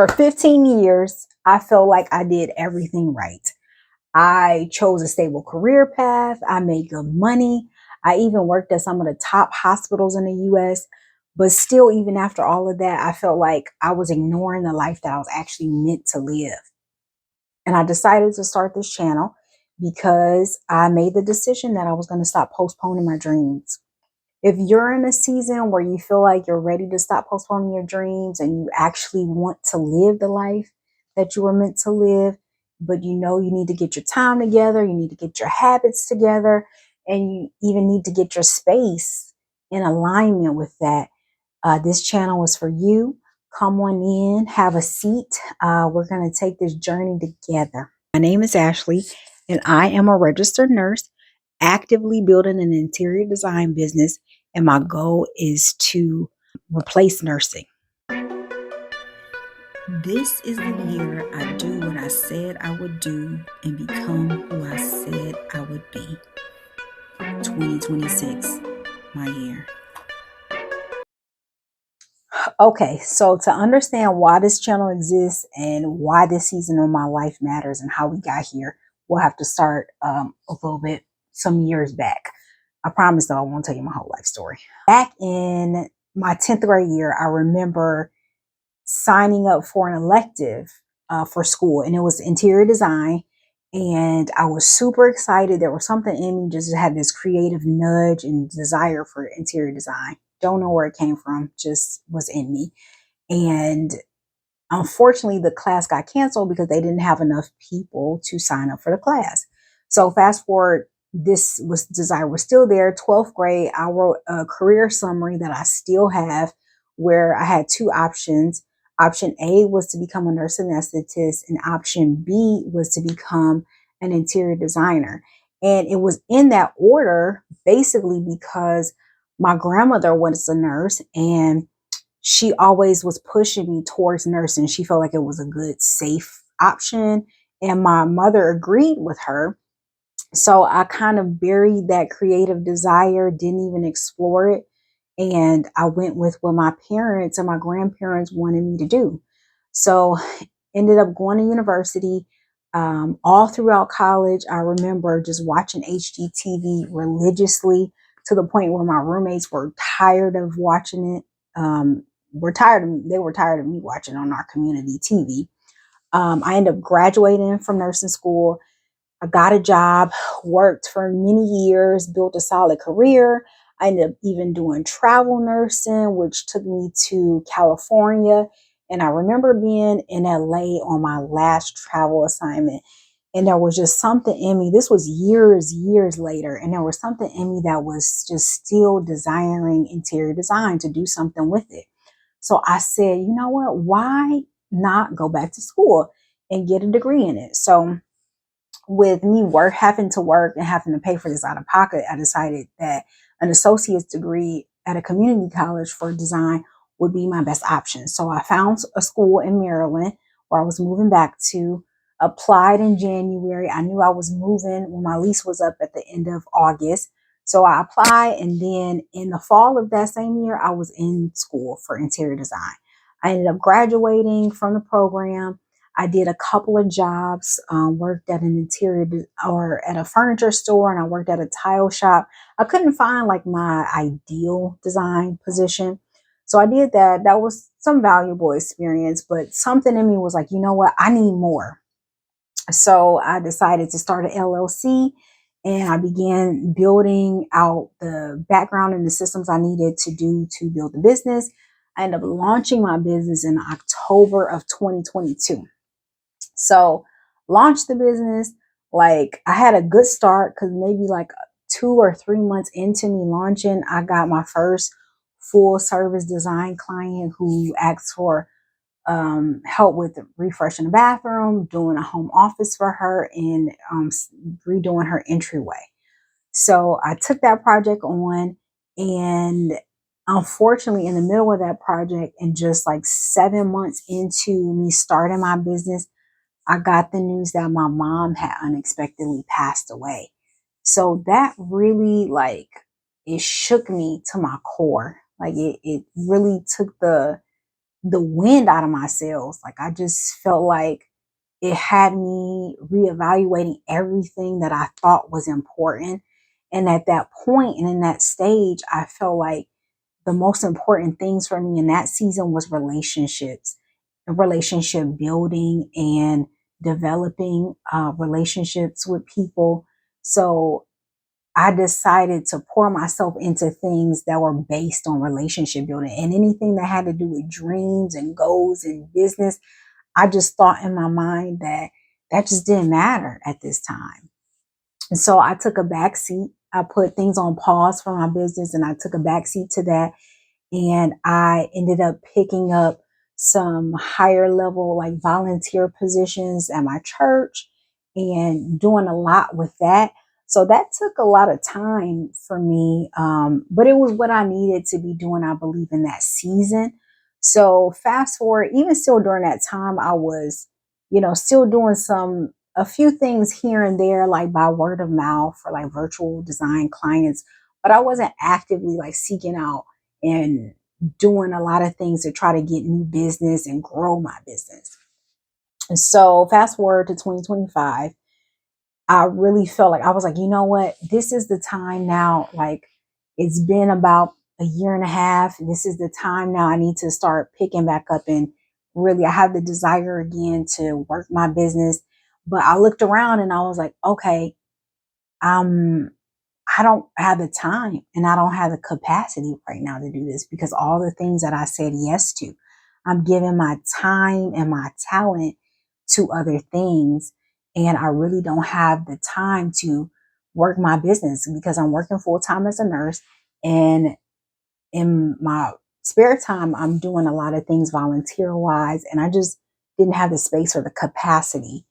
For 15 years, I felt like I did everything right. I chose a stable career path. I made good money. I even worked at some of the top hospitals in the US. But still, even after all of that, I felt like I was ignoring the life that I was actually meant to live. And I decided to start this channel because I made the decision that I was going to stop postponing my dreams. If you're in a season where you feel like you're ready to stop postponing your dreams and you actually want to live the life that you were meant to live, but you know you need to get your time together, you need to get your habits together, and you even need to get your space in alignment with that, this channel is for you. Come on in, have a seat. We're going to take this journey together. My name is Ashley, and I am a registered nurse actively building an interior design business. And my goal is to replace nursing. This is the year I do what I said I would do and become who I said I would be. 2026, my year. Okay, so to understand why this channel exists and why this season of my life matters and how we got here, we'll have to start a little bit some years back. I promise though, I won't tell you my whole life story. Back in my 10th grade year, I remember signing up for an elective for school, and it was interior design. And I was super excited. There was something in me just had this creative nudge and desire for interior design. Don't know where it came from, just was in me. And unfortunately, the class got canceled because they didn't have enough people to sign up for the class. So fast forward, this was desire was still there. 12th grade, I wrote a career summary that I still have, where I had two options. Option A was to become a nurse anesthetist, and option B was to become an interior designer. And it was in that order, basically because my grandmother was a nurse and she always was pushing me towards nursing. She felt like it was a good, safe option. And my mother agreed with her. So I kind of buried that creative desire, didn't even explore it. And I went with what my parents and my grandparents wanted me to do. So ended up going to university. All throughout college, I remember just watching HGTV religiously to the point where my roommates were tired of watching it. They were tired of me watching on our community TV. I ended up graduating from nursing school. I got a job, worked for many years, built a solid career. I ended up even doing travel nursing, which took me to California. And I remember being in LA on my last travel assignment. And there was just something in me. This was years later. And there was something in me that was just still desiring interior design, to do something with it. So I said, you know what? Why not go back to school and get a degree in it? So with me having to work and having to pay for this out of pocket, I decided that an associate's degree at a community college for design would be my best option. So I found a school in Maryland where I was moving back to, applied in January. I knew I was moving when my lease was up at the end of August. So I applied, and then in the fall of that same year, I was in school for interior design. I ended up graduating from the program. I did a couple of jobs, worked at an or at a furniture store, and I worked at a tile shop. I couldn't find like my ideal design position. So I did that. That was some valuable experience, but something in me was like, you know what? I need more. So I decided to start an LLC, and I began building out the background and the systems I needed to do to build the business. I ended up launching my business in October of 2022. So launched the business. Like, I had a good start because maybe like 2 or 3 months into me launching, I got my first full service design client who asked for help with refreshing the bathroom, doing a home office for her, and redoing her entryway. So I took that project on, and unfortunately, in the middle of that project, and just like 7 months into me starting my business, I got the news that my mom had unexpectedly passed away. So that really, it shook me to my core. Like, it really took the the wind out of my sails. Like I just felt like it had me reevaluating everything that I thought was important. And at that point and in that stage, I felt like the most important things for me in that season was relationships, and relationship building and developing relationships with people. So I decided to pour myself into things that were based on relationship building, and anything that had to do with dreams and goals and business. I just thought in my mind that that just didn't matter at this time. And so I took a back seat. I put things on pause for my business and I took a back seat to that. And I ended up picking up some higher level, like volunteer positions at my church and doing a lot with that. So that took a lot of time for me, but it was what I needed to be doing, I believe, in that season. So fast forward, even still during that time, I was, still doing a few things here and there, like by word of mouth for like virtual design clients, but I wasn't actively like seeking out and doing a lot of things to try to get new business and grow my business. And so fast forward to 2025, I really felt like I was like, you know what? This is the time now. Like it's been about a year and a half. This is the time now I need to start picking back up and really I have the desire again to work my business. But I looked around and I was like, okay, um, I don't have the time and I don't have the capacity right now to do this because all the things that I said yes to, I'm giving my time and my talent to other things. And I really don't have the time to work my business because I'm working full time as a nurse. And in my spare time, I'm doing a lot of things volunteer wise. And I just didn't have the space or the capacity.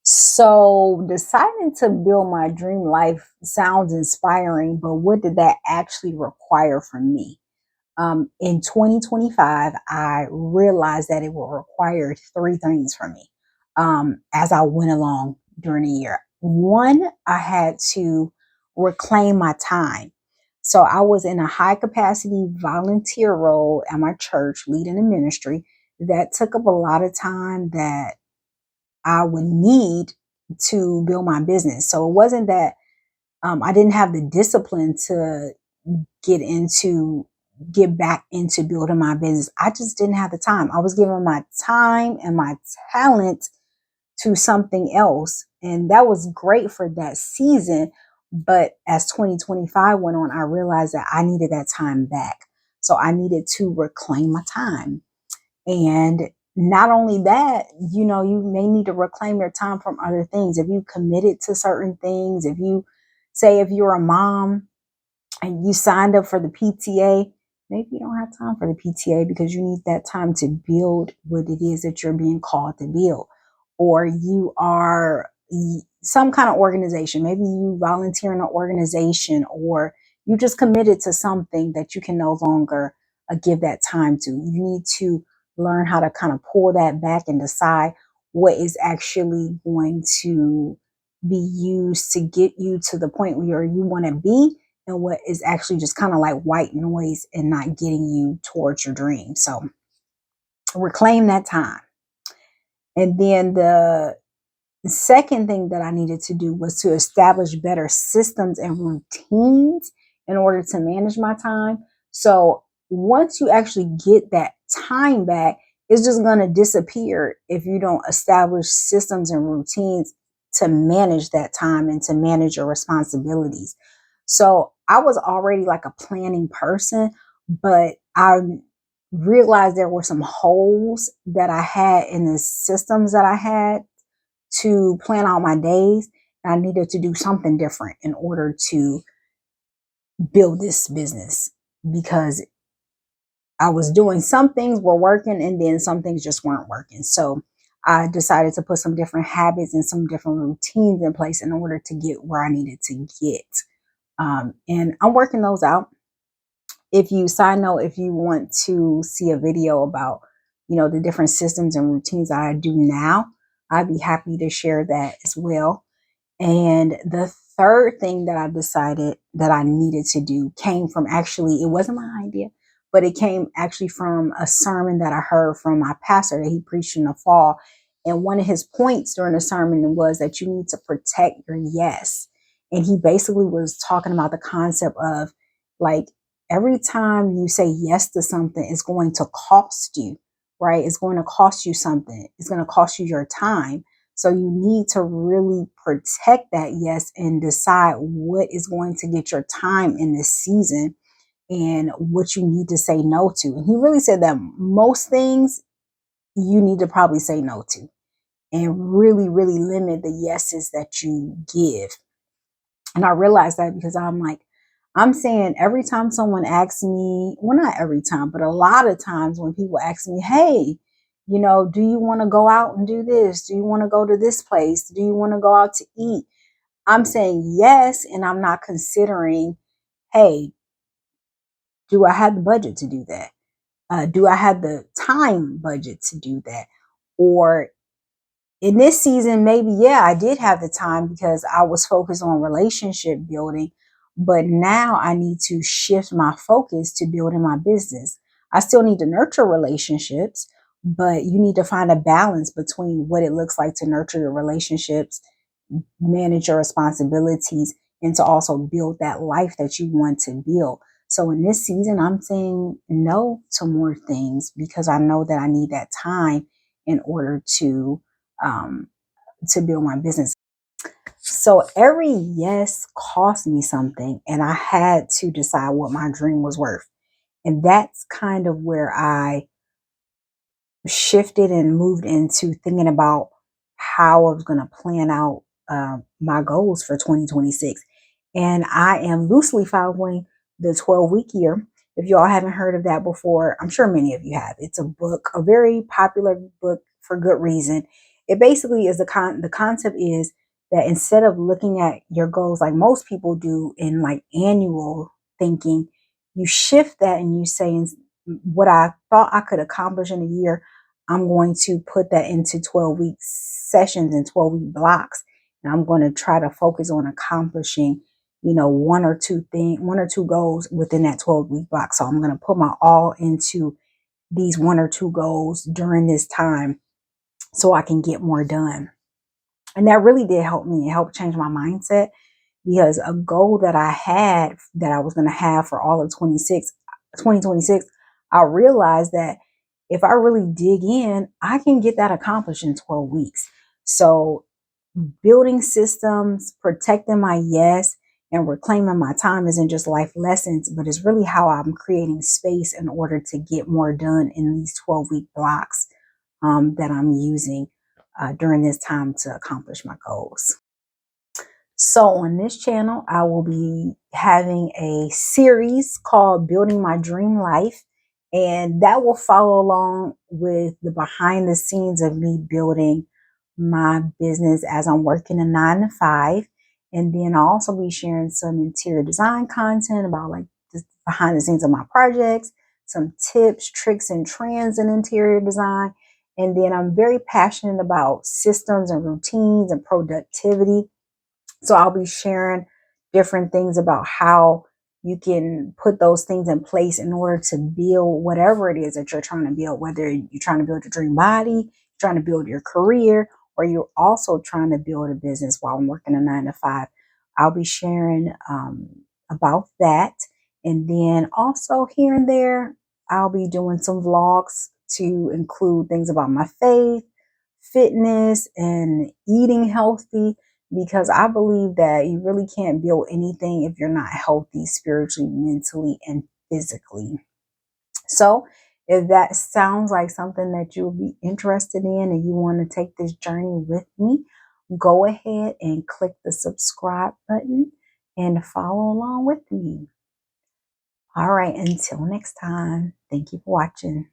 So deciding to build my dream life sounds inspiring, but what did that actually require from me? In 2025, I realized that it will require three things from me as I went along during the year. One, I had to reclaim my time. So I was in a high capacity volunteer role at my church, leading a ministry that took up a lot of time that I would need to build my business. So it wasn't that I didn't have the discipline to get into get back into building my business. I just didn't have the time. I was giving my time and my talent to something else. And that was great for that season. But as 2025 went on, I realized that I needed that time back. So I needed to reclaim my time. And not only that, you may need to reclaim your time from other things. If you committed to certain things, if you're a mom and you signed up for the PTA, maybe you don't have time for the PTA because you need that time to build what it is that you're being called to build. Or you are some kind of organization, maybe you volunteer in an organization, or you just committed to something that you can no longer give that time to. You need to learn how to kind of pull that back and decide what is actually going to be used to get you to the point where you want to be, and what is actually just kind of like white noise and not getting you towards your dream. So reclaim that time. And then the second thing that I needed to do was to establish better systems and routines in order to manage my time. So once you actually get that time back, it's just going to disappear if you don't establish systems and routines to manage that time and to manage your responsibilities. So I was already like a planning person, but I realized there were some holes that I had in the systems that I had to plan out my days. I needed to do something different in order to build this business because I was doing some things were working and then some things just weren't working. So I decided to put some different habits and some different routines in place in order to get where I needed to get. And I'm working those out. Side note, if you want to see a video about, the different systems and routines that I do now, I'd be happy to share that as well. And the third thing that I decided that I needed to do came from, actually, it wasn't my idea, but it came actually from a sermon that I heard from my pastor that he preached in the fall. And one of his points during the sermon was that you need to protect your yes. And he basically was talking about the concept of, like, every time you say yes to something, it's going to cost you, right? It's going to cost you something. It's going to cost you your time. So you need to really protect that yes and decide what is going to get your time in this season and what you need to say no to. And he really said that most things you need to probably say no to and really, really limit the yeses that you give. And I realized that because I'm like, I'm saying every time someone asks me, well, not every time, but a lot of times when people ask me, hey, do you want to go out and do this? Do you want to go to this place? Do you want to go out to eat? I'm saying yes. And I'm not considering, hey, do I have the budget to do that? Do I have the time budget to do that? Or in this season, maybe, yeah, I did have the time because I was focused on relationship building. But now I need to shift my focus to building my business. I still need to nurture relationships, but you need to find a balance between what it looks like to nurture your relationships, manage your responsibilities, and to also build that life that you want to build. So in this season, I'm saying no to more things because I know that I need that time in order um, to build my business. So every yes cost me something, and I had to decide what my dream was worth. And that's kind of where I shifted and moved into thinking about how I was going to plan out my goals for 2026. And I am loosely following the 12-week year. If you all haven't heard of that before, I'm sure many of you have. It's a book, a very popular book for good reason. It basically is the concept is that instead of looking at your goals like most people do in like annual thinking, you shift that and you say, what I thought I could accomplish in a year, I'm going to put that into 12-week sessions and 12-week blocks. And I'm going to try to focus on accomplishing, one or two goals within that 12-week block. So I'm going to put my all into these one or two goals during this time so I can get more done. And that really did help me. It helped change my mindset because a goal that I had that I was going to have for all of 2026, I realized that if I really dig in, I can get that accomplished in 12 weeks. So building systems, protecting my yes, and reclaiming my time isn't just life lessons, but it's really how I'm creating space in order to get more done in these 12-week blocks that I'm using during this time to accomplish my goals. So on this channel, I will be having a series called Building My Dream Life. And that will follow along with the behind the scenes of me building my business as I'm working a 9 to 5. And then I'll also be sharing some interior design content about like the behind the scenes of my projects, some tips, tricks, and trends in interior design. And then I'm very passionate about systems and routines and productivity. So I'll be sharing different things about how you can put those things in place in order to build whatever it is that you're trying to build, whether you're trying to build your dream body, trying to build your career, or you're also trying to build a business while I'm working a 9 to 5. I'll be sharing about that. And then also here and there, I'll be doing some vlogs to include things about my faith, fitness, and eating healthy, because I believe that you really can't build anything if you're not healthy spiritually, mentally, and physically. So if that sounds like something that you'll be interested in and you want to take this journey with me, go ahead and click the subscribe button and follow along with me. All right, until next time, thank you for watching.